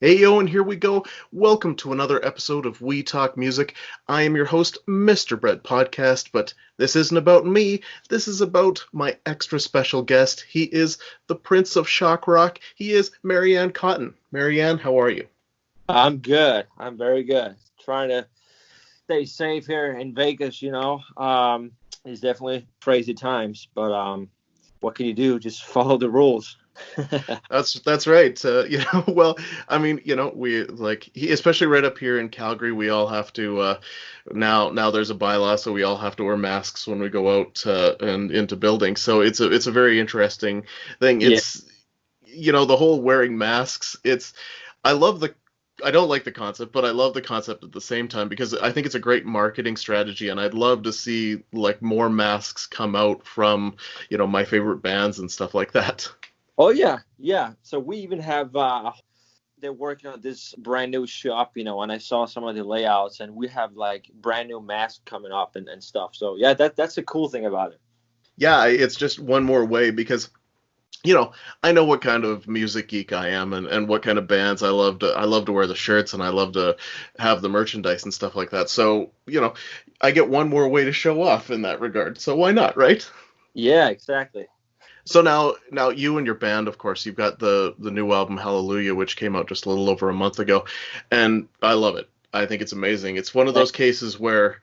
Hey yo, and here we go. Welcome to another episode of We Talk Music. I am your host, Mr. Brett Podcast, but this isn't about me. This is about my extra special guest. He is the Prince of Shock Rock. He is Maryann Cotton. Maryann, how are you? I'm good. I'm very good. Trying to stay safe here in Vegas, it's definitely crazy times, but what can you do? Just follow the rules. That's right. Well, I mean, we like especially right up here in Calgary, we all have to now there's a bylaw, so we all have to wear masks when we go out and into buildings. So it's a very interesting thing. Yeah. It's the whole wearing masks. I love the I don't like the concept, but I love the concept at the same time because I think it's a great marketing strategy, and I'd love to see like more masks come out from my favorite bands and stuff like that. Oh yeah, yeah. So we even have they're working on this brand new shop, and I saw some of the layouts and we have like brand new masks coming up and stuff. So yeah, that's the cool thing about it. Yeah, it's just one more way because you know I know what kind of music geek I am and what kind of bands I love to wear the shirts and I love to have the merchandise and stuff like that. So I get one more way to show off in that regard. So why not, right? Yeah, exactly. So now you and your band, of course, you've got the new album Hallelujah, which came out just a little over a month ago, and I love it. I think it's amazing. It's one of those cases where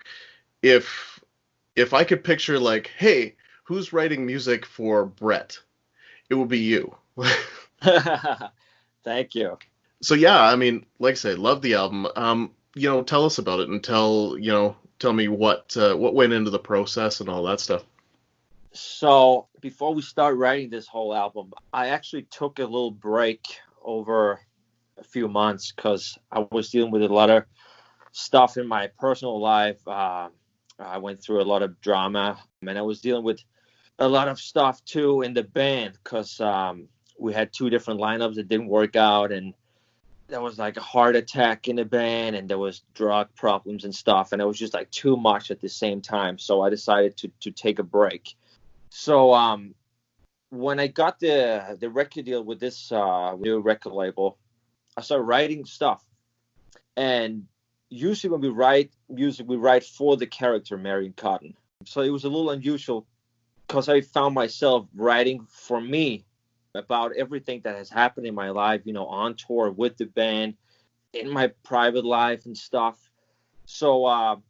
if if I could picture like, hey, who's writing music for Brett? It would be you. Thank you. So yeah, I mean, like I say, love the album. Tell us about it and tell me what went into the process and all that stuff. So before we start writing this whole album, I actually took a little break over a few months because I was dealing with a lot of stuff in my personal life. I went through a lot of drama, and I was dealing with a lot of stuff too in the band because we had two different lineups that didn't work out, and there was like a heart attack in the band, and there was drug problems and stuff, and it was just like too much at the same time. So I decided to take a break. So when I got the record deal with this new record label, I started writing stuff. And usually when we write music, we write for the character Maryann Cotton. So it was a little unusual because I found myself writing for me about everything that has happened in my life, on tour with the band, in my private life and stuff. So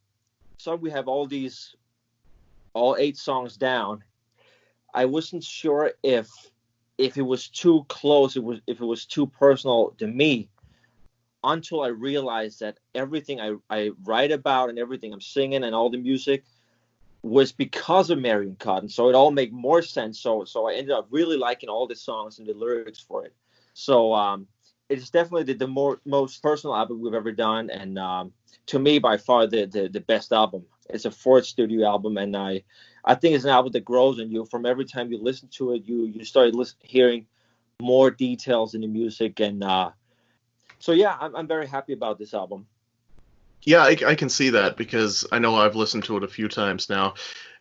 so we have all 8 songs down. I wasn't sure if it was too close, if it was too personal to me until I realized that everything I write about and everything I'm singing and all the music was because of Maryann Cotton. So it all made more sense. So I ended up really liking all the songs and the lyrics for it. So it's definitely the most personal album we've ever done, and to me by far the best album. It's a fourth studio album, and I think it's an album that grows on you. From every time you listen to it, you start hearing more details in the music, and so yeah, I'm very happy about this album. Yeah, I can see that because I know I've listened to it a few times now,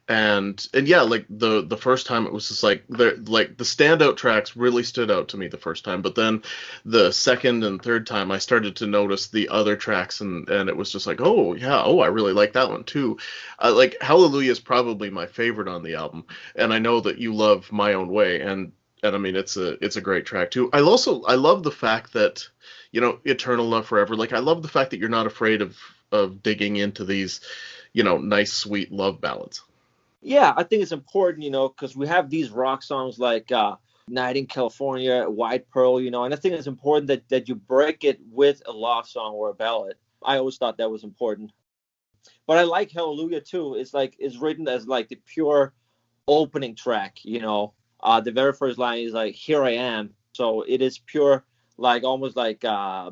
and yeah, like the first time it was just like the standout tracks really stood out to me the first time, but then the second and third time I started to notice the other tracks and it was just like, oh yeah, oh I really like that one too. Like Hallelujah is probably my favorite on the album, and I know that you love My Own Way, and I mean it's a great track too. I love the fact that Eternal Love Forever. Like I love the fact that you're not afraid of digging into these nice sweet love ballads. Yeah, I think it's important, because we have these rock songs like Night in California, White Pearl, and I think it's important that you break it with a love song or a ballad. I always thought that was important. But I like Hallelujah too. It's like it's written as like the pure opening track, The very first line is like "Here I am," so it is pure, like almost like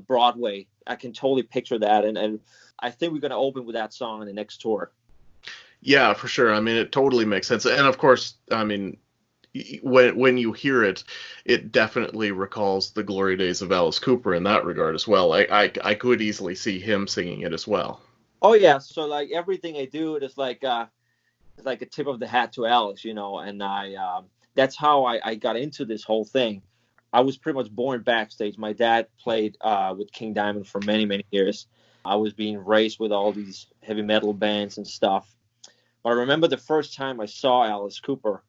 Broadway. I can totally picture that, and I think we're gonna open with that song on the next tour. Yeah, for sure. I mean, it totally makes sense. And of course, I mean, when you hear it, it definitely recalls the glory days of Alice Cooper in that regard as well. I could easily see him singing it as well. Oh yeah, so like everything I do, it is like it's like a tip of the hat to Alice, and I that's how I got into this whole thing. I was pretty much born backstage. My dad played with King Diamond for many, many years. I was being raised with all these heavy metal bands and stuff. But I remember the first time I saw Alice Cooper,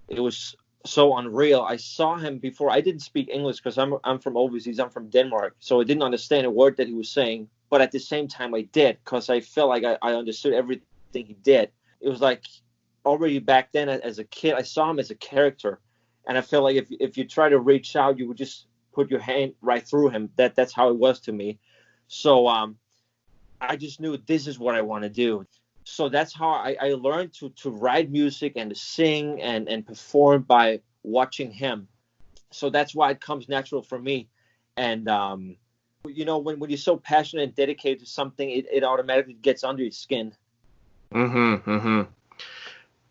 it was so unreal. I saw him before. I didn't speak English because I'm from overseas. I'm from Denmark, so I didn't understand a word that he was saying. But at the same time, I did because I felt like I understood everything he did. It was like already back then as a kid, I saw him as a character, and I felt like if you try to reach out, you would just put your hand right through him. That's how it was to me. So I just knew this is what I want to do. So that's how I learned to write music and to sing and perform by watching him. So that's why it comes natural for me. And, when you're so passionate and dedicated to something, it automatically gets under your skin. Mm-hmm. Mm-hmm.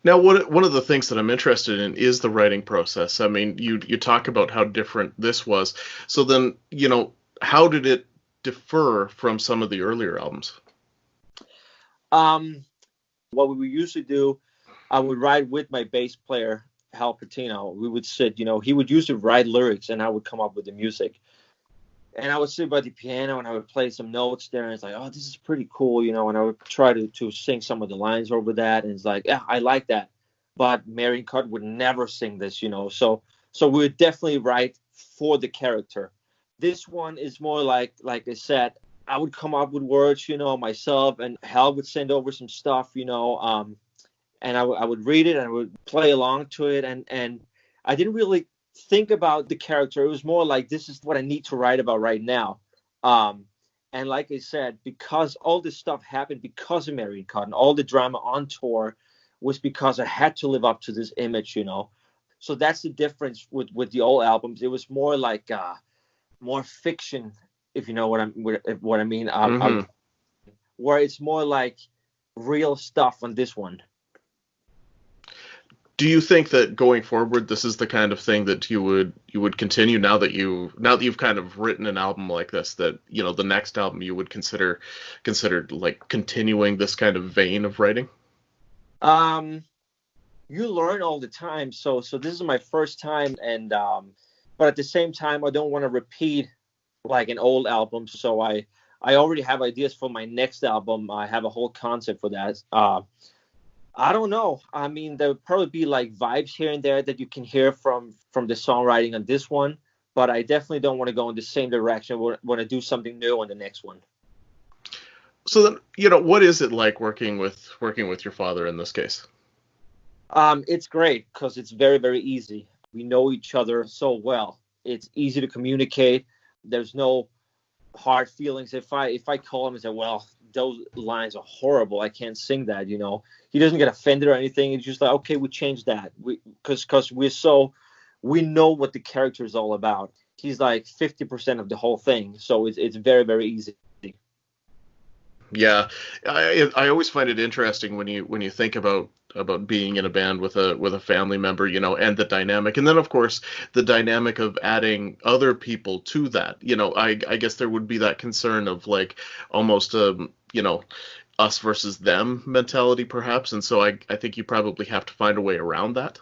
Now, one of the things that I'm interested in is the writing process. I mean, you talk about how different this was. So then, how did it differ from some of the earlier albums? What we would usually do, I would write with my bass player, Hal Patino. We would sit, he would usually write lyrics and I would come up with the music. And I would sit by the piano and I would play some notes there. And it's like, oh, this is pretty cool, and I would try to sing some of the lines over that. And it's like, yeah, I like that. But Maryann Cotton would never sing this, So we would definitely write for the character. This one is more like I said, I would come up with words, myself, and Hal would send over some stuff, and I would read it and I would play along to it. And I didn't really think about the character. It was more like, this is what I need to write about right now. And like I said, because all this stuff happened because of Maryann Cotton, all the drama on tour was because I had to live up to this image, So that's the difference with the old albums. It was more like more fiction, if you know what I mean. Mm-hmm. Where it's more like real stuff on this one. Do you think that going forward, this is the kind of thing that you would continue now that you've kind of written an album like this, that the next album you would consider like continuing this kind of vein of writing? You learn all the time. So this is my first time, and but at the same time, I don't want to repeat like an old album. So I already have ideas for my next album. I have a whole concept for that. I don't know. I mean, there would probably be like vibes here and there that you can hear from the songwriting on this one, but I definitely don't want to go in the same direction. I want to do something new on the next one. So then, what is it like working with your father in this case? It's great because it's very, very easy. We know each other so well. It's easy to communicate. There's no hard feelings. If I call him and say, well, those lines are horrible, I can't sing that, he doesn't get offended or anything. It's just like, okay, we change that, because we know what the character is all about. He's like 50% of the whole thing, so it's very, very easy. Yeah, I always find it interesting when you think about being in a band with a family member, and the dynamic, and then of course the dynamic of adding other people to that. I guess there would be that concern of like almost us versus them mentality perhaps, and so I think you probably have to find a way around that.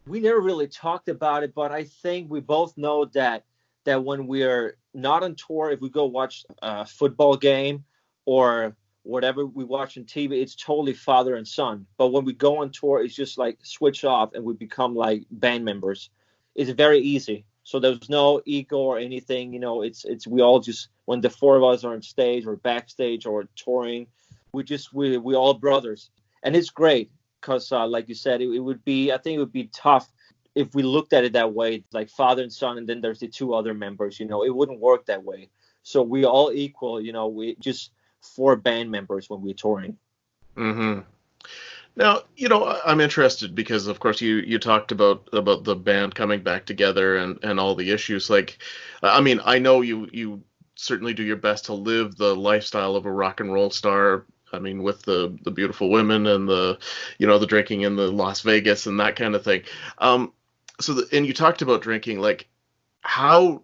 We never really talked about it, but I think we both know that when we're not on tour, if we go watch a football game or whatever we watch on TV, it's totally father and son. But when we go on tour, it's just like switch off and we become like band members. It's very easy. So there's no ego or anything. It's we all just, when the four of us are on stage or backstage or touring, we all brothers, and it's great because like you said, I think it would be tough if we looked at it that way, like father and son, and then there's the two other members, it wouldn't work that way. So we all equal, we just four band members when we're touring. Mm-hmm. Now, I'm interested because, of course, you talked about the band coming back together and all the issues. Like, I mean, I know you certainly do your best to live the lifestyle of a rock and roll star. I mean, with the beautiful women and the drinking in the Las Vegas and that kind of thing. And you talked about drinking. Like, how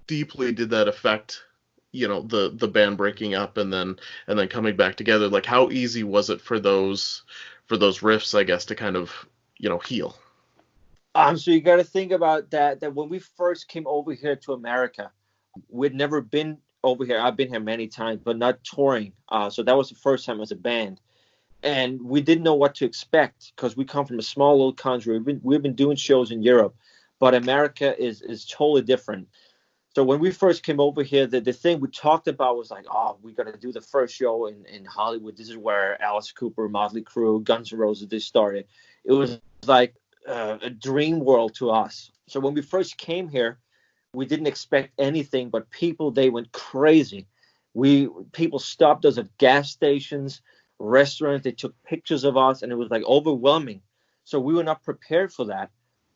deeply did that affect the band breaking up and then coming back together? Like, how easy was it for those riffs, I guess, to kind of heal? So you got to think about that when we first came over here to America, we'd never been over here. I've been here many times, but not touring. So that was the first time as a band. And we didn't know what to expect because we come from a small little country. We've been doing shows in Europe, but America is totally different. So when we first came over here, the thing we talked about was like, oh, we got to do the first show in Hollywood. This is where Alice Cooper, Motley Crue, Guns N' Roses, they started. It was like a dream world to us. So when we first came here, we didn't expect anything, but people, they went crazy. People stopped us at gas stations, restaurants. They took pictures of us, and it was like overwhelming. So we were not prepared for that.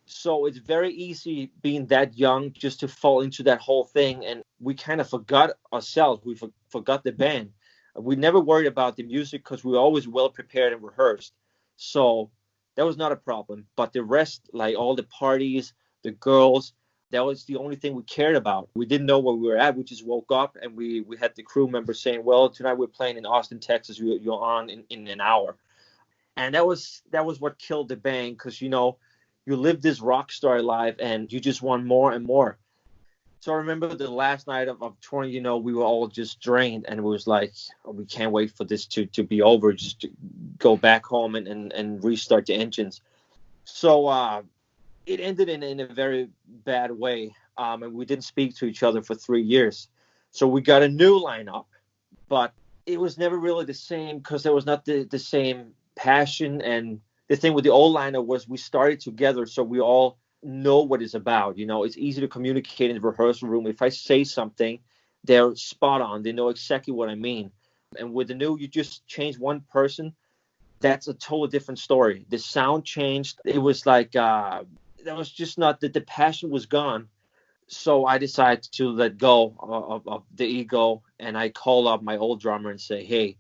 So it's very easy being that young just to fall into that whole thing. And we kind of forgot ourselves. We forgot the band. We never worried about the music because we were always well prepared and rehearsed. So that was not a problem. But the rest, like all the parties, the girls, that was the only thing we cared about. We didn't know where we were at. We just woke up and we had the crew members saying, well, tonight we're playing in Austin, Texas. You're on in an hour. And that was what killed the band because, you live this rock star life and you just want more and more. So I remember the last night of touring, we were all just drained and it was like, oh, we can't wait for this to be over, just to go back home and restart the engines. So it ended in a very bad way. And we didn't speak to each other for 3 years. So we got a new lineup, but it was never really the same because there was not the same passion. And the thing with the old lineup was we started together, so we all know what it's about. It's easy to communicate in the rehearsal room. If I say something, they're spot on. They know exactly what I mean. And with the new, you just change one person. That's a totally different story. The sound changed. It was like that was just not that the passion was gone. So I decided to let go of the ego, and I called up my old drummer and say, hey,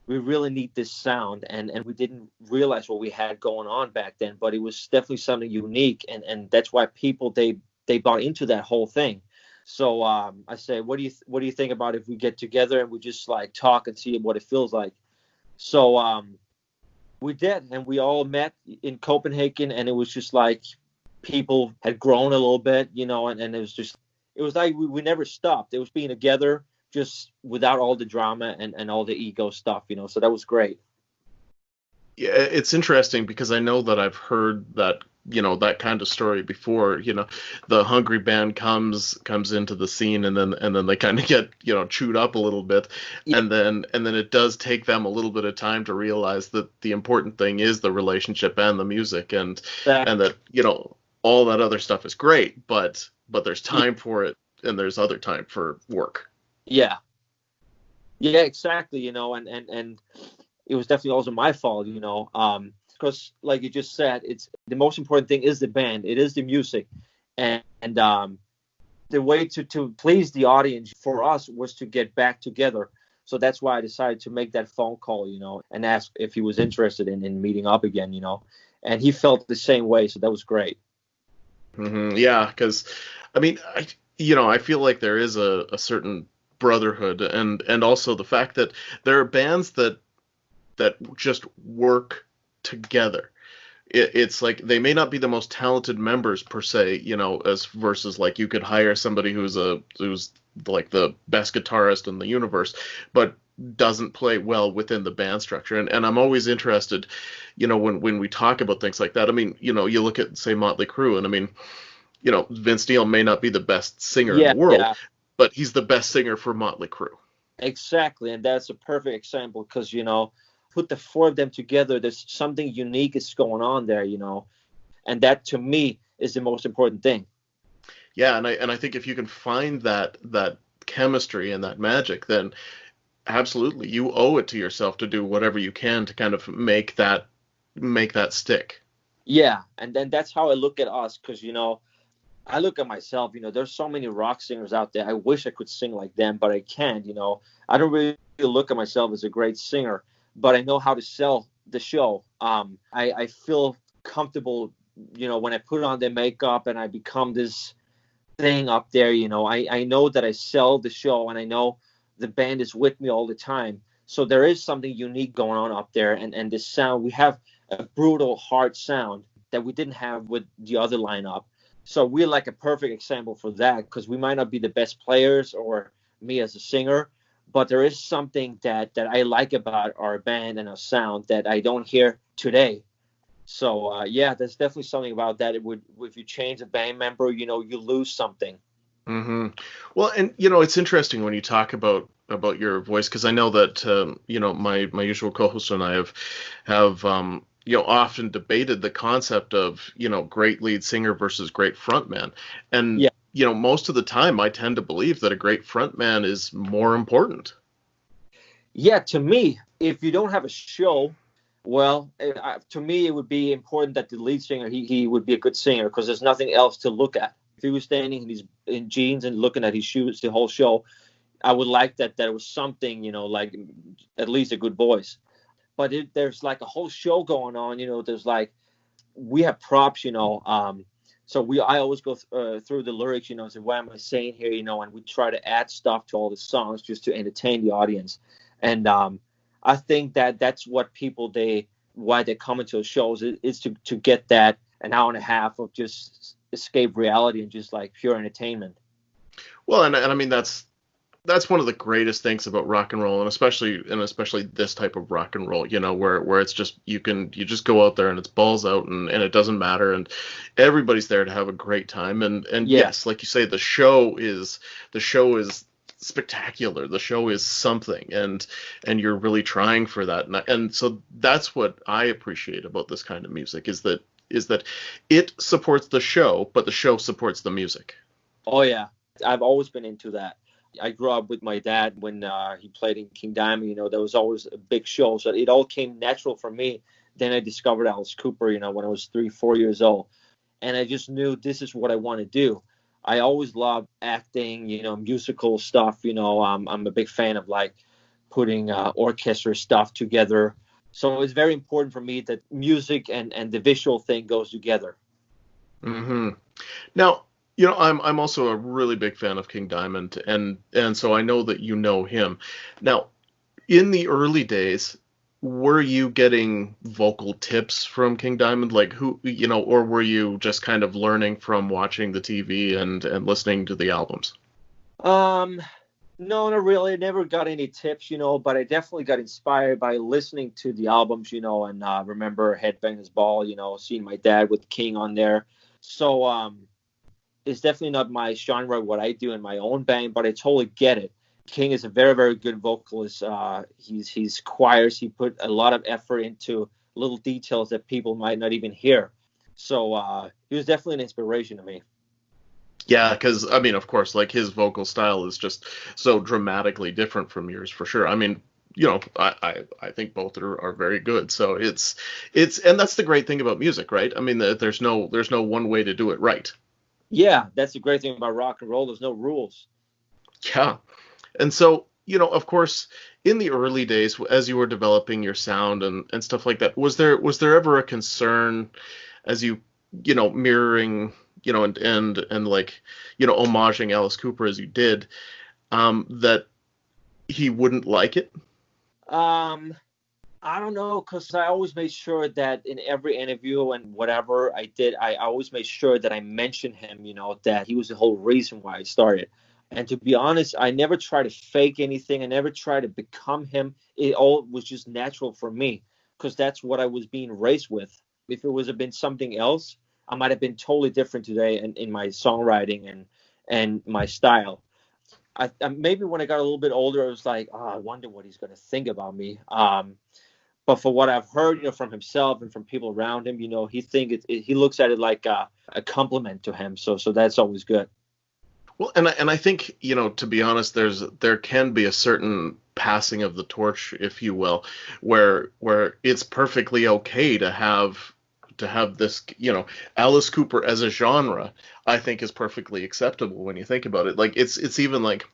we really need this sound. And we didn't realize what we had going on back then, but it was definitely something unique. And that's why people, they bought into that whole thing. So I say, what do you think about if we get together and we just like talk and see what it feels like? So we did, and we all met in Copenhagen, and it was just like people had grown a little bit, and it was like we never stopped. It was being together just without all the drama and all the ego stuff, so that was great. Yeah, it's interesting because I know that I've heard that, that kind of story before. The hungry band comes into the scene, and then they kind of get, chewed up a little bit, Yeah, and then it does take them a little bit of time to realize that the important thing is the relationship and the music, and that, all that other stuff is great, but there's time for it, and there's other time for work. yeah, yeah, exactly. And it was definitely also my fault, because like you just said, it's the most important thing is the band, it is the music, and the way to please the audience for us was to get back together. So that's why I decided to make that phone call, and ask if he was interested in meeting up again, and he felt the same way. So that was great. Yeah, because I mean, I feel like there is a certain brotherhood, and also the fact that there are bands that just work together. It's like they may not be the most talented members per se, as versus like you could hire somebody who's like the best guitarist in the universe, but doesn't play well within the band structure. And I'm always interested, when we talk about things like that. I mean, you look at, say, Motley Crue, and I mean, Vince Neil may not be the best singer in Yeah, the world, yeah, but he's the best singer for Motley Crue. exactly. And that's a perfect example because, put the four of them together, there's something unique is going on there, and that to me is the most important thing. Yeah, and I think if you can find that chemistry and that magic, then absolutely you owe it to yourself to do whatever you can to kind of make that stick. Yeah, and then that's how I look at us because, I look at myself, there's so many rock singers out there. I wish I could sing like them, but I can't, I don't really look at myself as a great singer, but I know how to sell the show. I feel comfortable, when I put on the makeup and I become this thing up there, I know that I sell the show and I know the band is with me all the time. So there is something unique going on up there. And the sound, we have a brutal, hard sound that we didn't have with the other lineup. So we're like a perfect example for that, because we might not be the best players or me as a singer, but there is something that I like about our band and our sound that I don't hear today. So yeah, there's definitely something about that. It would, if you change a band member, you lose something. Hmm. Well, and it's interesting when you talk about your voice, because I know that my usual co-host and I have often debated the concept of great lead singer versus great frontman, and Yeah, most of the time I tend to believe that a great frontman is more important. yeah. To me, if you don't have a show, well, to me, it would be important that the lead singer he would be a good singer, because there's nothing else to look at. If he was standing in jeans and looking at his shoes the whole show, I would like that there was something, like at least a good voice. But there's like a whole show going on. There's like, we have props. So I always go through the lyrics. Say, what am I saying here? And we try to add stuff to all the songs just to entertain the audience. And I think that that's what people why they come into the shows is to get that an hour and a half of just escape reality and just like pure entertainment. Well, and I mean that's one of the greatest things about rock and roll, and especially this type of rock and roll, where it's just you just go out there and it's balls out, and it doesn't matter, and everybody's there to have a great time, and Yeah. yes, like you say, the show is spectacular. The show is something, and you're really trying for that, and so that's what I appreciate about this kind of music is that it supports the show, but the show supports the music. Oh yeah, I've always been into that. I grew up with my dad when he played in King Diamond. There was always a big show, so it all came natural for me. Then I discovered Alice Cooper, when I was 3, 4 years old, and I just knew this is what I want to do. I always loved acting, musical stuff. I'm a big fan of like putting orchestra stuff together. So it's very important for me that music and the visual thing goes together. Hmm. Now, I'm also a really big fan of King Diamond, and so I know that you know him. Now, in the early days, were you getting vocal tips from King Diamond, like or were you just kind of learning from watching the TV and listening to the albums? Um, no, not really. I never got any tips, but I definitely got inspired by listening to the albums, and remember Headbangers Ball, seeing my dad with King on there. So it's definitely not my genre, what I do in my own band, but I totally get it. King is a very, very good vocalist. He's choirs. He put a lot of effort into little details that people might not even hear. So he was definitely an inspiration to me. Yeah, because I mean, of course, like his vocal style is just so dramatically different from yours, for sure. I mean, I think both are very good. So and that's the great thing about music, right? I mean, there's no one way to do it right. Yeah, that's the great thing about rock and roll. There's no rules. Yeah. And so, of course, in the early days, as you were developing your sound and stuff like that, was there ever a concern as mirroring, and like, homaging Alice Cooper as you did, that he wouldn't like it? Um, I don't know, because I always made sure that in every interview and whatever I did, I always made sure that I mentioned him, that he was the whole reason why I started. And to be honest, I never tried to fake anything. I never tried to become him. It all was just natural for me, because that's what I was being raised with. If it was have been something else, I might have been totally different today in my songwriting and my style. Maybe when I got a little bit older, I was like, oh, I wonder what he's going to think about me. But for what I've heard, from himself and from people around him, he looks at it like a compliment to him. So that's always good. Well, and I think, to be honest, there can be a certain passing of the torch, if you will, where it's perfectly okay to have this, Alice Cooper as a genre, I think is perfectly acceptable when you think about it. Like it's even like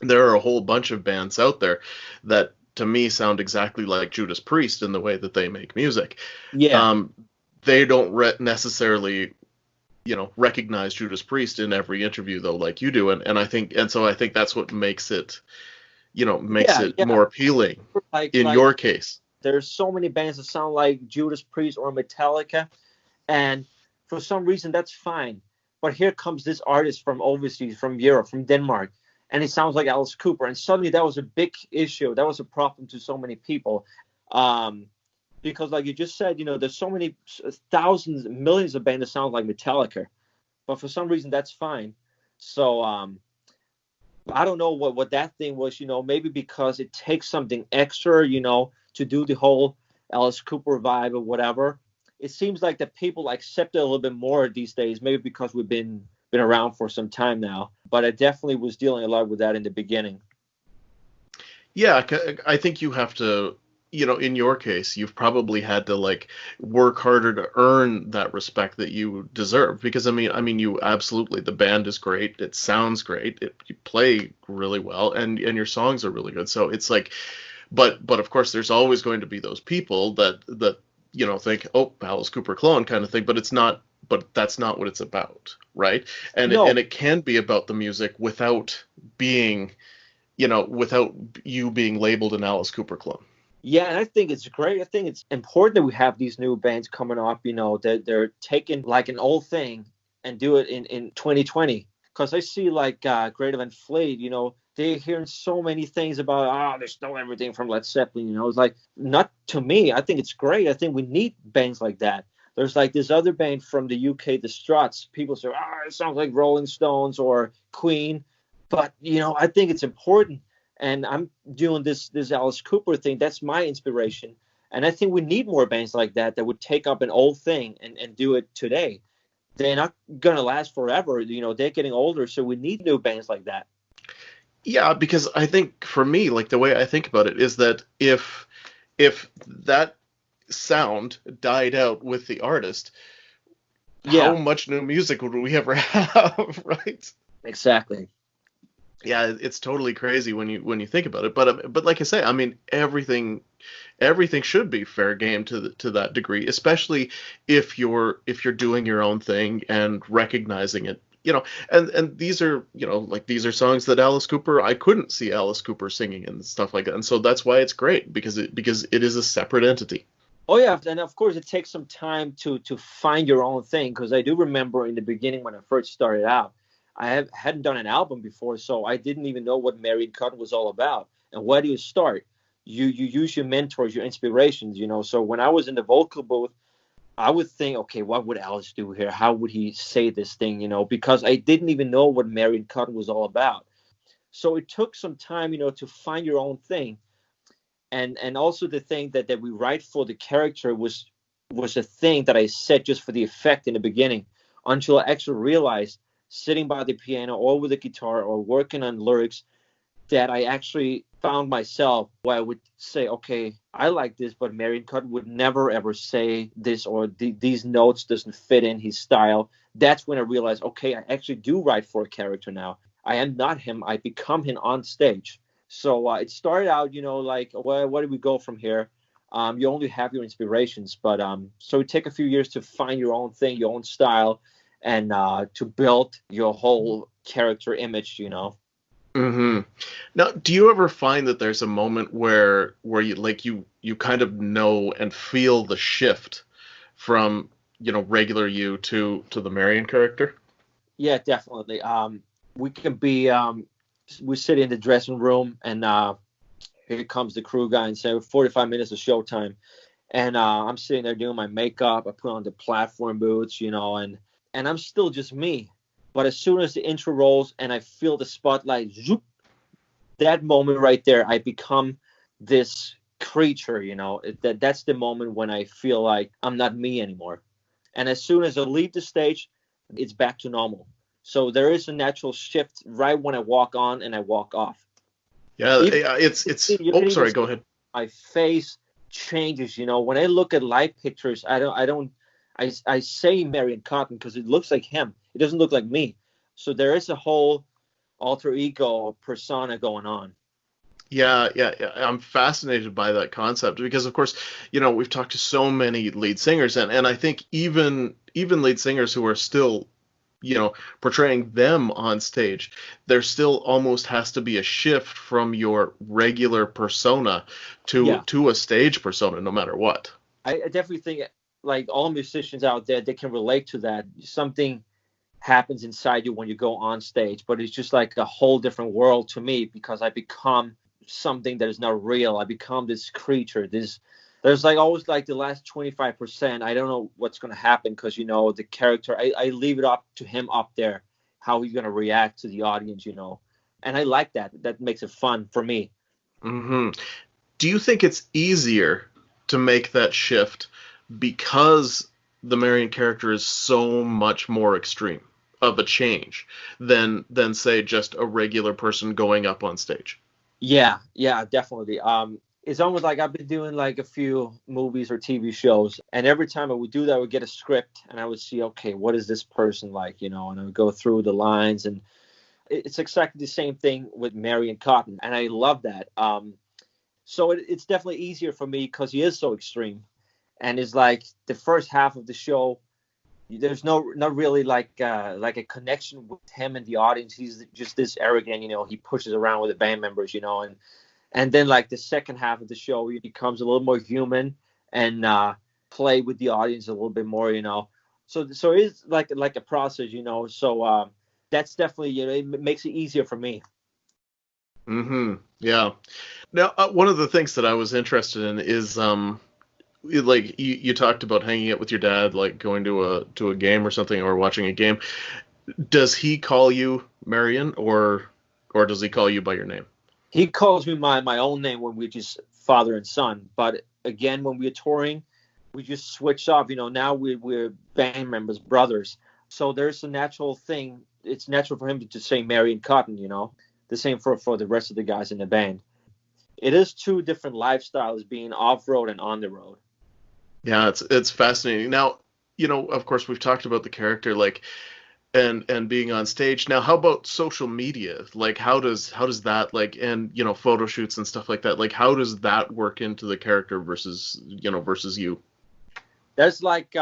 there are a whole bunch of bands out there that to me sound exactly like Judas Priest in the way that they make music. Yeah, Um, they don't necessarily recognize Judas Priest in every interview though, like you do, and so I think that's what makes yeah, it yeah. more appealing Like in like your case. there's so many bands that sound like Judas Priest or Metallica, And for some reason, that's fine. But here comes this artist from overseas, from Europe, from Denmark, and he sounds like Alice Cooper. And suddenly that was a big issue. That was a problem to so many people. Um, because, like you just said, there's so many thousands, millions of bands that sound like Metallica. But for some reason, that's fine. So I don't know what that thing was, maybe because it takes something extra, to do the whole Alice Cooper vibe or whatever. It seems like that people accept it a little bit more these days, maybe because we've been around for some time now. But I definitely was dealing a lot with that in the beginning. Yeah, I think you have to, in your case, you've probably had to like work harder to earn that respect that you deserve. Because I mean, you absolutely, the band is great, it sounds great, you play really well, and your songs are really good. So it's like, but of course, there's always going to be those people that think, oh, Alice Cooper clone kind of thing. But it's not. But that's not what it's about, right? And No, it can be about the music without being without you being labeled an Alice Cooper clone. yeah, and I think it's great. I think it's important that we have these new bands coming up, that they're taking like an old thing and do it in 2020. Because I see like Greater Than Fleet, they're hearing so many things about, they stole everything from Led Zeppelin. It's like, not to me. I think it's great. I think we need bands like that. There's like this other band from the UK, the Struts. People say, it sounds like Rolling Stones or Queen. But, I think it's important. And I'm doing this Alice Cooper thing. That's my inspiration. And I think we need more bands like that would take up an old thing and do it today. They're not going to last forever. They're getting older. So we need new bands like that. Yeah, because I think for me, like the way I think about it is that if that sound died out with the artist, how Yeah, much new music would we ever have, right? exactly. Yeah, it's totally crazy when you think about it. But like I say, I mean, everything should be fair game to that degree, especially if you're doing your own thing and recognizing it. And these are like these are songs that Alice Cooper, I couldn't see Alice Cooper singing and stuff like that. And so that's why it's great, because it is a separate entity. Oh yeah, and of course it takes some time to find your own thing. Because I do remember in the beginning when I first started out, hadn't done an album before, so I didn't even know what Maryann Cotton was all about. And where do you start? You use your mentors, your inspirations. So when I was in the vocal booth, I would think, okay, what would Alice do here? How would he say this thing? Because I didn't even know what Maryann Cotton was all about. So it took some time, to find your own thing. And also the thing that we write for the character was a thing that I said just for the effect in the beginning, until I actually realized, sitting by the piano or with the guitar or working on lyrics, that I actually found myself where I would say, okay, I like this, but Maryann Cotton would never ever say this, or these notes doesn't fit in his style. That's when I realized, okay, I actually do write for a character now. I am not him. I become him on stage. So it started out, like, where do we go from here? You only have your inspirations, but so it take a few years to find your own thing, your own style, and to build your whole character image. Hmm. Now, do you ever find that there's a moment where you kind of know and feel the shift from regular you to the Marion character? Yeah, definitely. We can be we sit in the dressing room, and here comes the crew guy and say 45 minutes of showtime, and I'm sitting there doing my makeup. I put on the platform boots, and I'm still just me. But as soon as the intro rolls and I feel the spotlight, zoop, that moment right there, I become this creature. That's the moment when I feel like I'm not me anymore. And as soon as I leave the stage, it's back to normal. So there is a natural shift right when I walk on and I walk off. Yeah, Even it's. you Oh, can even sorry. see Go ahead. my face changes. When I look at live pictures, I say Marion Cotton because it looks like him. It doesn't look like me. So there is a whole alter ego persona going on. Yeah, yeah, yeah. I'm fascinated by that concept because, of course, we've talked to so many lead singers, and I think even lead singers who are still, portraying them on stage, there still almost has to be a shift from your regular persona to Yeah, to a stage persona, no matter what. I definitely think like all musicians out there, they can relate to that. Something happens inside you when you go on stage, but it's just like a whole different world to me because I become something that is not real. I become this creature. There's like always like the last 25%. I don't know what's going to happen because, the character, I leave it up to him up there, how he's going to react to the audience. And I like that. That makes it fun for me. Hmm. Do you think it's easier to make that shift because the Marion character is so much more extreme of a change than say just a regular person going up on stage? Yeah, definitely. It's almost like I've been doing like a few movies or TV shows, and every time I would do that, I would get a script, and I would see, okay, what is this person like, and I would go through the lines, and it's exactly the same thing with Maryann Cotton, and I love that. So it's definitely easier for me because he is so extreme, and it's like the first half of the show, there's not really like a connection with him and the audience. He's just this arrogant, he pushes around with the band members, and then like the second half of the show, he becomes a little more human and play with the audience a little bit more. So it's like a process. So that's definitely, it makes it easier for me. Hmm. Yeah. Now, one of the things that I was interested in is like you talked about hanging out with your dad, like going to a game or something, or watching a game. Does he call you Marion, or does he call you by your name? He calls me my own name when we're just father and son. But again, when we're touring, we just switch off. Now we're band members, brothers. So there's a natural thing. It's natural for him to just say Maryann Cotton. The same for the rest of the guys in the band. It is two different lifestyles, being off road and on the road. Yeah, it's fascinating. Now, of course, we've talked about the character, like, and being on stage. Now, how about social media? Like, how does that, like, and photo shoots and stuff like that? Like, how does that work into the character versus you? There's like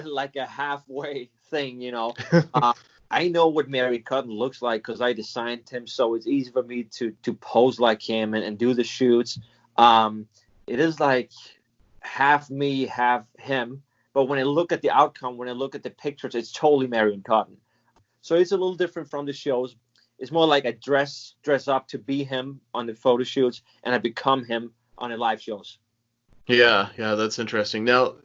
like a halfway thing. Uh, I know what Maryann Cotton looks like because I designed him, so it's easy for me to pose like him and do the shoots. It is like half me, half him. But when I look at the outcome, when I look at the pictures, it's totally Maryann Cotton. So it's a little different from the shows. It's more like I dress up to be him on the photo shoots, and I become him on the live shows. Yeah, yeah, that's interesting. Now,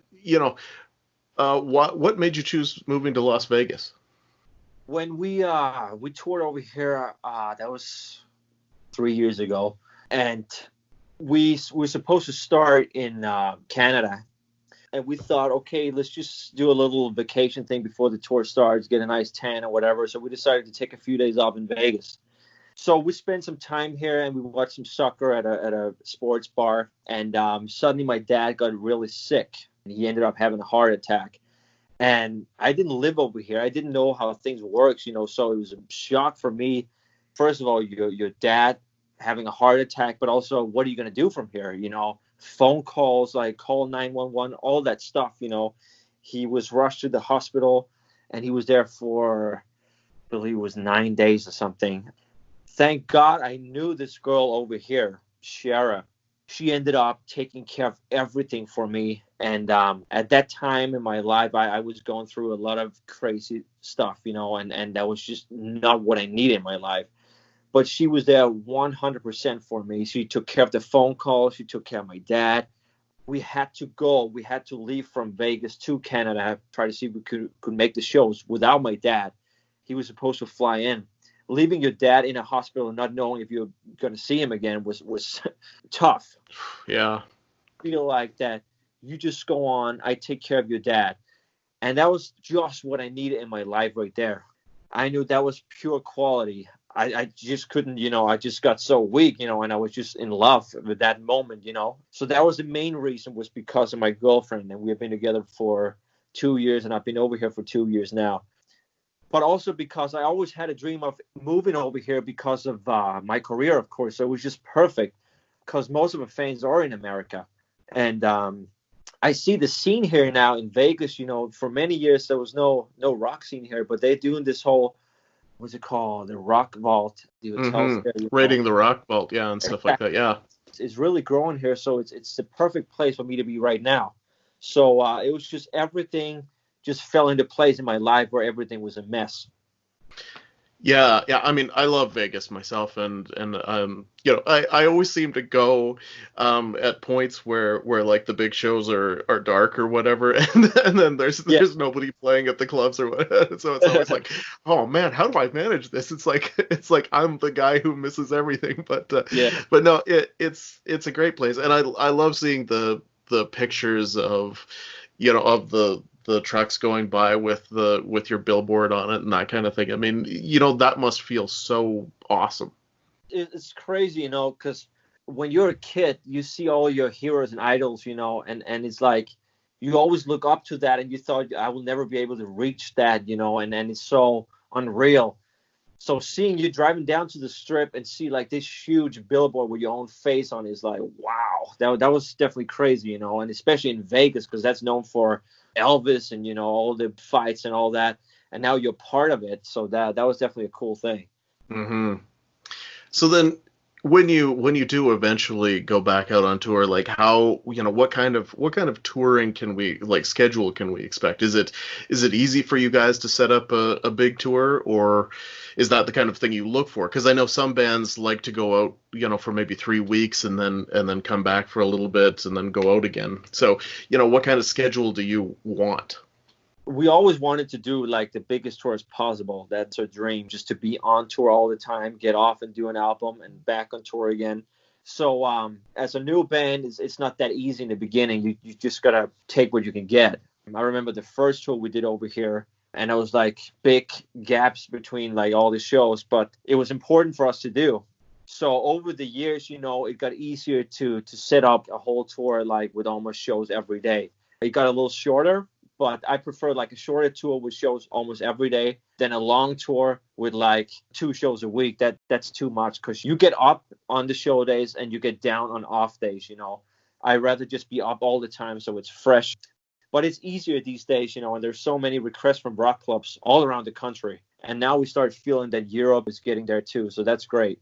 what made you choose moving to Las Vegas? When we toured over here, that was 3 years ago, and we were supposed to start in Canada, and we thought, okay, let's just do a little vacation thing before the tour starts, get a nice tan or whatever. So we decided to take a few days off in Vegas. So we spent some time here and we watched some soccer at a sports bar. And suddenly my dad got really sick and he ended up having a heart attack. And I didn't live over here. I didn't know how things works. So it was a shock for me. First of all, your dad having a heart attack, but also what are you going to do from here? Phone calls, like call 911, all that stuff. He was rushed to the hospital and he was there for, I believe it was 9 days or something. Thank God I knew this girl over here, Shara. She ended up taking care of everything for me. And at that time in my life, I was going through a lot of crazy stuff, and that was just not what I needed in my life. But she was there 100% for me. She took care of the phone call. She took care of my dad. We had to go. We had to leave from Vegas to Canada, try to see if we could make the shows without my dad. He was supposed to fly in. Leaving your dad in a hospital and not knowing if you're going to see him again was tough. Yeah. Feel like that you just go on. I take care of your dad. And that was just what I needed in my life right there. I knew that was pure quality. I just couldn't, I just got so weak, and I was just in love with that moment. So that was the main reason, was because of my girlfriend. And we have been together for 2 years and I've been over here for 2 years now. But also because I always had a dream of moving over here because of my career, of course. So it was just perfect because most of my fans are in America. And I see the scene here now in Vegas. For many years there was no rock scene here, but they're doing this whole, what's it called, the Rock Vault, the hotels Mm-hmm. there. Raiding the rock vault, yeah, and stuff like that. Yeah. It's really growing here, so it's the perfect place for me to be right now. So it was just everything just fell into place in my life where everything was a mess. Yeah, yeah. I mean, I love Vegas myself, and you know, I always seem to go at points where like the big shows are dark or whatever, and then Yeah. there's nobody playing at the clubs or whatever. So it's always like, oh man, how do I manage this? It's like I'm the guy who misses everything, Yeah. but no, it's a great place, and I love seeing the pictures of of the trucks going by with your billboard on it and that kind of thing. I mean, that must feel so awesome. It's crazy, because when you're a kid, you see all your heroes and idols, and it's like you always look up to that, and you thought I will never be able to reach that, and it's so unreal. So seeing you driving down to the strip and see like this huge billboard with your own face on is like, wow, that was definitely crazy, and especially in Vegas because that's known for Elvis and all the fights and all that, and now you're part of it. So that was definitely a cool thing. Hmm. So then when you do eventually go back out on tour, like how, what kind of touring can we like schedule can we expect? Is it easy for you guys to set up a big tour, or is that the kind of thing you look for? Because I know some bands like to go out, for maybe 3 weeks and then come back for a little bit and then go out again. So, what kind of schedule do you want? We always wanted to do like the biggest tour as possible. That's our dream, just to be on tour all the time, get off and do an album and back on tour again. So as a new band, it's not that easy in the beginning. You just gotta take what you can get. I remember the first tour we did over here, and it was like big gaps between like all the shows, but it was important for us to do. So over the years, it got easier to set up a whole tour like with almost shows every day. It got a little shorter, but I prefer like a shorter tour with shows almost every day than a long tour with like 2 shows a week. That's too much because you get up on the show days and you get down on off days. I'd rather just be up all the time so it's fresh. But it's easier these days, and there's so many requests from rock clubs all around the country. And now we start feeling that Europe is getting there too. So that's great.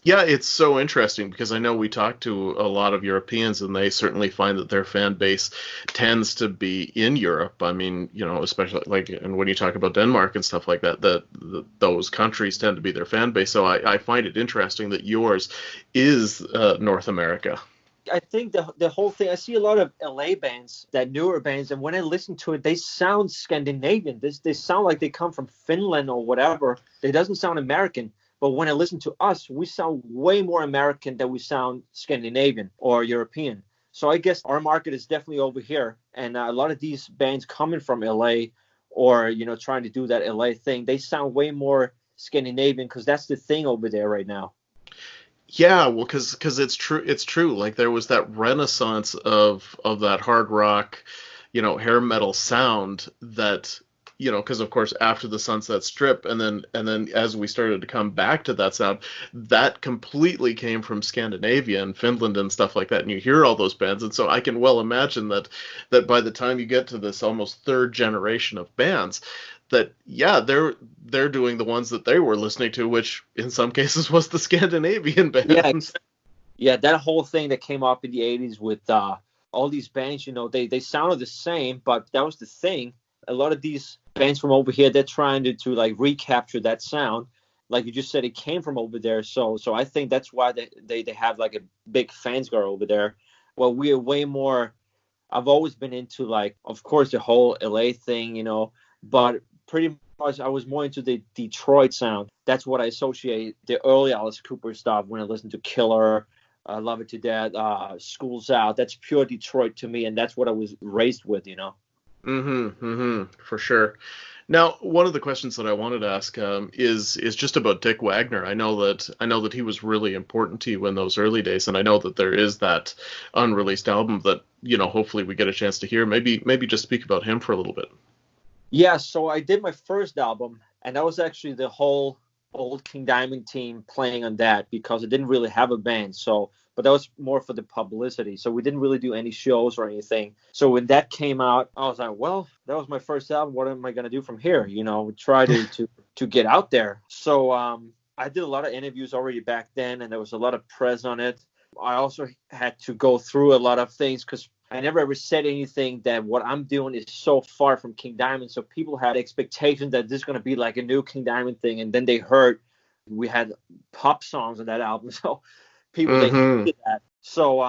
Yeah, it's so interesting because I know we talked to a lot of Europeans and they certainly find that their fan base tends to be in Europe. I mean, especially like, and when you talk about Denmark and stuff like that, those countries tend to be their fan base. So I find it interesting that yours is North America. I think the whole thing. I see a lot of LA bands, that newer bands, and when I listen to it, they sound Scandinavian. They sound like they come from Finland or whatever. It doesn't sound American. But when I listen to us, we sound way more American than we sound Scandinavian or European. So I guess our market is definitely over here, and a lot of these bands coming from LA or trying to do that LA thing, they sound way more Scandinavian because that's the thing over there right now. Yeah, well, because it's true. Like there was that renaissance of that hard rock, hair metal sound that, because of course after the Sunset Strip and then as we started to come back to that sound, that completely came from Scandinavia and Finland and stuff like that. And you hear all those bands, and so I can well imagine that by the time you get to this almost third generation of bands, that yeah, they're doing the ones that they were listening to, which in some cases was the Scandinavian Yeah, bands. yeah, that whole thing that came up in the 80s with all these bands, they sounded the same, but that was the thing. A lot of these bands from over here, they're trying to like recapture that sound. Like you just said, it came from over there. So I think that's why they have like a big fans girl over there. Well, we are way more. I've always been into like, of course, the whole LA thing, but pretty much I was more into the Detroit sound. That's what I associate the early Alice Cooper stuff when I listen to Killer, Love It to Death, School's Out. That's pure Detroit to me, and that's what I was raised with. Mm-hmm, mm-hmm, for sure. Now, one of the questions that I wanted to ask is just about Dick Wagner. I know that he was really important to you in those early days, and I know that there is that unreleased album that hopefully we get a chance to hear. Maybe just speak about him for a little bit. Yeah, so I did my first album, and that was actually the whole old King Diamond team playing on that because I didn't really have a band. So, but that was more for the publicity. So we didn't really do any shows or anything. So when that came out, I was like, well, that was my first album. What am I gonna do from here? Try to get out there. So I did a lot of interviews already back then, and there was a lot of press on it. I also had to go through a lot of things because I never ever said anything that what I'm doing is so far from King Diamond. So people had expectations that this is going to be like a new King Diamond thing. And then they heard we had pop songs on that album. So people, they Mm-hmm. hated that. So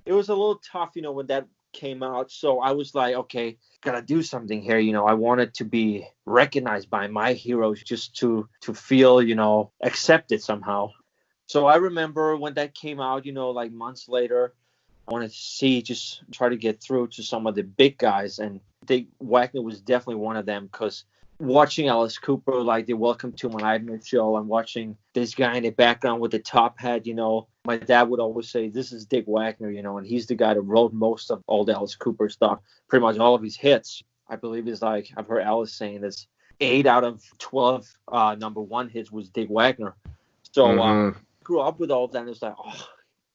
it was a little tough, when that came out. So I was like, okay, gotta do something here. I wanted to be recognized by my heroes just to feel, accepted somehow. So I remember when that came out, like months later, I wanted to just try to get through to some of the big guys. And Dick Wagner was definitely one of them, because watching Alice Cooper, like the Welcome to My Nightmare show, and watching this guy in the background with the top hat, my dad would always say, this is Dick Wagner, and he's the guy that wrote most of all the Alice Cooper stuff, pretty much all of his hits. I believe it's like, I've heard Alice saying this, 8 out of 12 number one hits was Dick Wagner. So Mm-hmm. grew up with all that, and it's like, oh,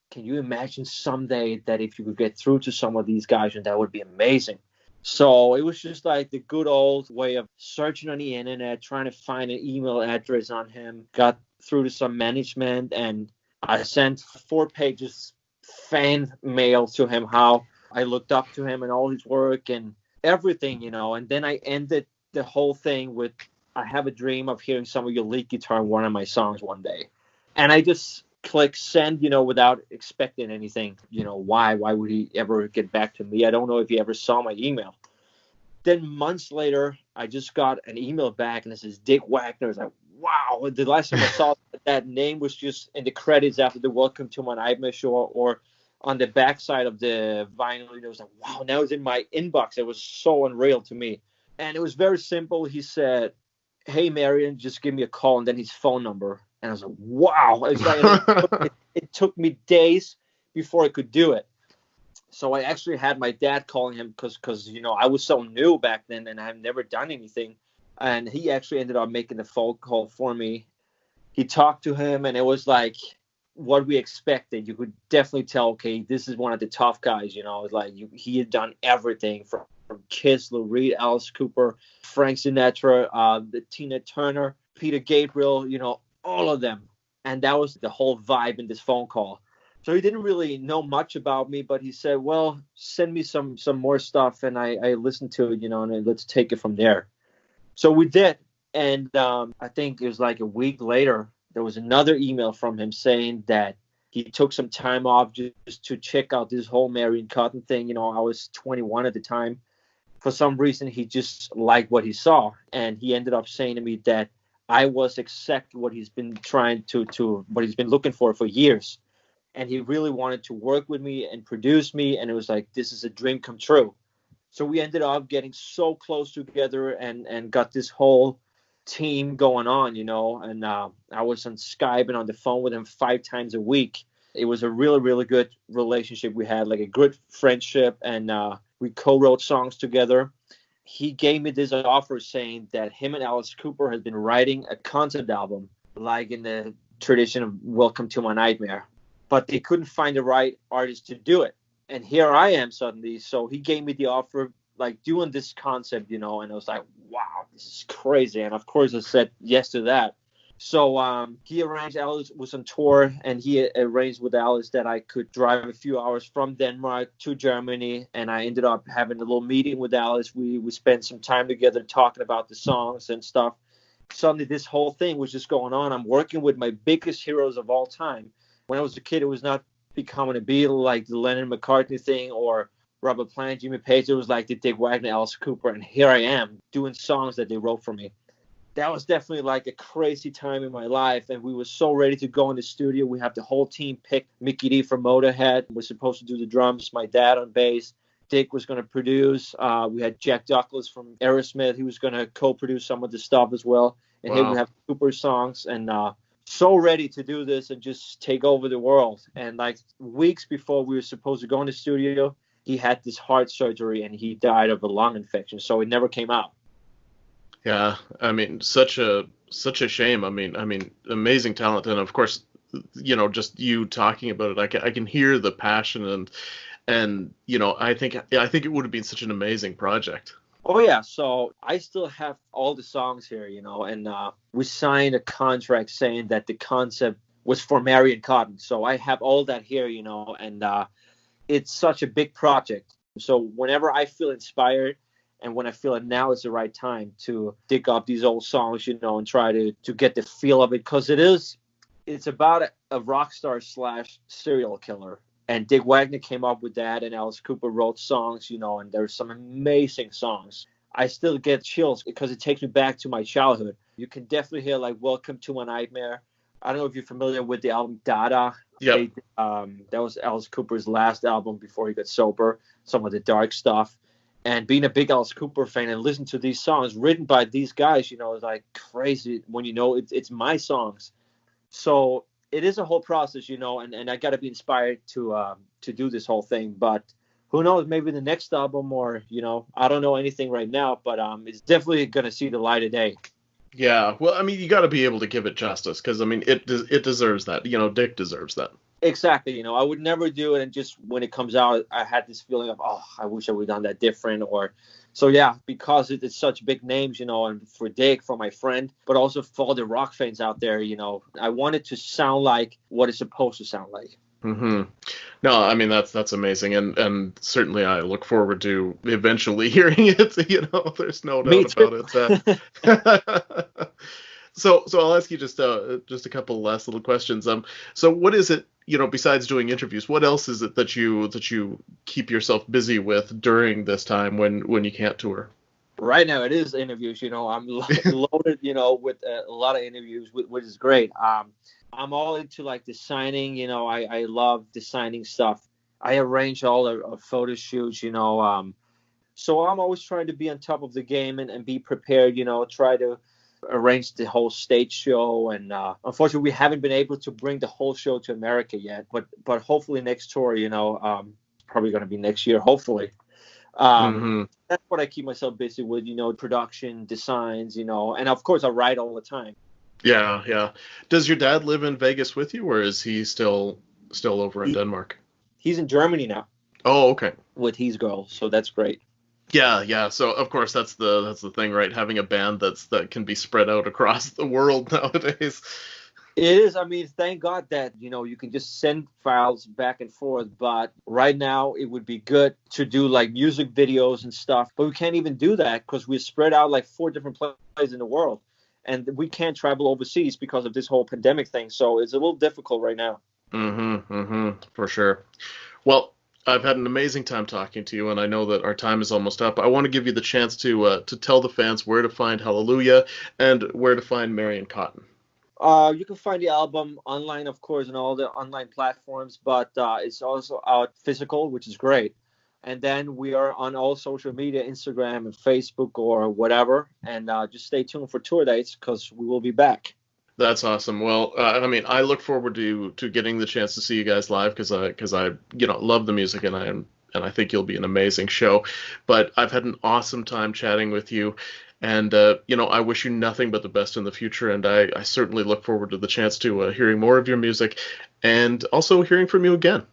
can you imagine someday that if you could get through to some of these guys, and that would be amazing. So it was just like the good old way of searching on the internet, trying to find an email address on him, got through to some management, and I sent 4 pages fan mail to him, how I looked up to him and all his work and everything, and then I ended the whole thing with, I have a dream of hearing some of your lead guitar in one of my songs one day. And I just click send, without expecting anything. Why would he ever get back to me? I don't know if he ever saw my email. Then months later, I just got an email back, and it says Dick Wagner. It's like, wow. The last time I saw that name was just in the credits after the Welcome to My Nightmare show, or on the backside of the vinyl. It was like, wow, now it's in my inbox. It was so unreal to me. And it was very simple. He said, hey, Maryann, just give me a call, and then his phone number. And I was like, wow. It's like, it took me days before I could do it. So I actually had my dad calling him because I was so new back then, and I've never done anything. And he actually ended up making the phone call for me. He talked to him, and it was like what we expected. You could definitely tell, okay, this is one of the tough guys. It's like he had done everything from Kiss, Lou Reed, Alice Cooper, Frank Sinatra, the Tina Turner, Peter Gabriel, all of them. And that was the whole vibe in this phone call. So he didn't really know much about me, but he said, well, send me some more stuff. And I listened to it, and let's take it from there. So we did. And I think it was like a week later, there was another email from him saying that he took some time off just to check out this whole Maryann Cotton thing. I was 21 at the time. For some reason, he just liked what he saw. And he ended up saying to me that I was exactly what he's been trying to what he's been looking for years. And he really wanted to work with me and produce me. And it was like, this is a dream come true. So we ended up getting so close together and got this whole team going on, and I was on Skype and on the phone with him 5 times a week. It was a really, really good relationship. We had like a good friendship, and we co-wrote songs together. He gave me this offer saying that him and Alice Cooper had been writing a concept album, like in the tradition of Welcome to My Nightmare, but they couldn't find the right artist to do it. And here I am suddenly. So he gave me the offer, like doing this concept, and I was like, wow, this is crazy. And of course I said yes to that. So he arranged, Alice was on tour, and he arranged with Alice that I could drive a few hours from Denmark to Germany. And I ended up having a little meeting with Alice. We spent some time together talking about the songs and stuff. Suddenly this whole thing was just going on. I'm working with my biggest heroes of all time. When I was a kid, it was not becoming a Beatle like the Lennon-McCartney thing or Robert Plant, Jimmy Page. It was like the Dick Wagner, Alice Cooper, and here I am doing songs that they wrote for me. That was definitely like a crazy time in my life, and we were so ready to go in the studio. We have the whole team picked. Mickey D from Motorhead was supposed to do the drums, my dad on bass. Dick was going to produce. We had Jack Douglas from Aerosmith. He was going to co-produce some of the stuff as well. And Here we have Cooper songs, and so ready to do this and just take over the world. And like weeks before we were supposed to go in the studio, he had this heart surgery and he died of a lung infection. So it never came out. Yeah, I mean, such a shame. I mean, amazing talent, and of course, just you talking about it, I can hear the passion, and I think it would have been such an amazing project. Oh yeah, so I still have all the songs here, and we signed a contract saying that the concept was for Maryann Cotton. So I have all that here, and it's such a big project. So whenever I feel inspired and when I feel like now is the right time to dig up these old songs, and try to get the feel of it, because it's about a rock star slash serial killer. And Dick Wagner came up with that, and Alice Cooper wrote songs, and there's some amazing songs. I still get chills because it takes me back to my childhood. You can definitely hear like "Welcome to My Nightmare." I don't know if you're familiar with the album Dada. Yep. That was Alice Cooper's last album before he got sober. Some of the dark stuff. And being a big Alice Cooper fan and listening to these songs written by these guys, is like crazy when it's my songs. So it is a whole process, and I got to be inspired to do this whole thing. But who knows, maybe the next album or, I don't know anything right now, but it's definitely going to see the light of day. Yeah, well, I mean, you got to be able to give it justice because, I mean, it deserves that. Dick deserves that. Exactly. I would never do it. And just when it comes out, I had this feeling of, oh, I wish I would have done that different. So, yeah, because it's such big names, and for Dick, for my friend, but also for all the rock fans out there, I wanted to sound like what it's supposed to sound like. Mm-hmm. No, I mean, that's amazing. And certainly I look forward to eventually hearing it. There's no doubt about it. So I'll ask you just a couple last little questions. So what is it, besides doing interviews, what else is it that you keep yourself busy with during this time when you can't tour? Right now it is interviews. I'm loaded, with a lot of interviews, which is great. I'm all into like designing. I love designing stuff. I arrange all the photo shoots. So I'm always trying to be on top of the game and be prepared. Try to arrange the whole stage show, and unfortunately we haven't been able to bring the whole show to America yet, but hopefully next tour, probably going to be next year, hopefully. That's what I keep myself busy with, production, designs, and of course I write all the time. Yeah. Does your dad live in Vegas with you, or is he still over in Denmark? He's in Germany now. Oh, okay. With his girl, so that's great. Yeah. So of course that's the thing, right? Having a band that can be spread out across the world nowadays. It is. I mean, thank God that you can just send files back and forth. But right now, it would be good to do like music videos and stuff. But we can't even do that because we're spread out like 4 different places in the world, and we can't travel overseas because of this whole pandemic thing. So it's a little difficult right now. For sure. Well, I've had an amazing time talking to you, and I know that our time is almost up. I want to give you the chance to tell the fans where to find Hallelujah and where to find Maryann Cotton. You can find the album online, of course, on all the online platforms, but it's also out physical, which is great. And then we are on all social media, Instagram and Facebook or whatever. And just stay tuned for tour dates because we will be back. That's awesome. Well, I mean, I look forward to getting the chance to see you guys live because I love the music and I think you'll be an amazing show. But I've had an awesome time chatting with you. And, I wish you nothing but the best in the future, and I certainly look forward to the chance to hearing more of your music and also hearing from you again.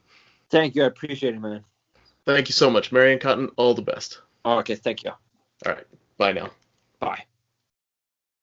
Thank you. I appreciate it, man. Thank you so much. Maryann Cotton, all the best. Okay, thank you. All right. Bye now. Bye.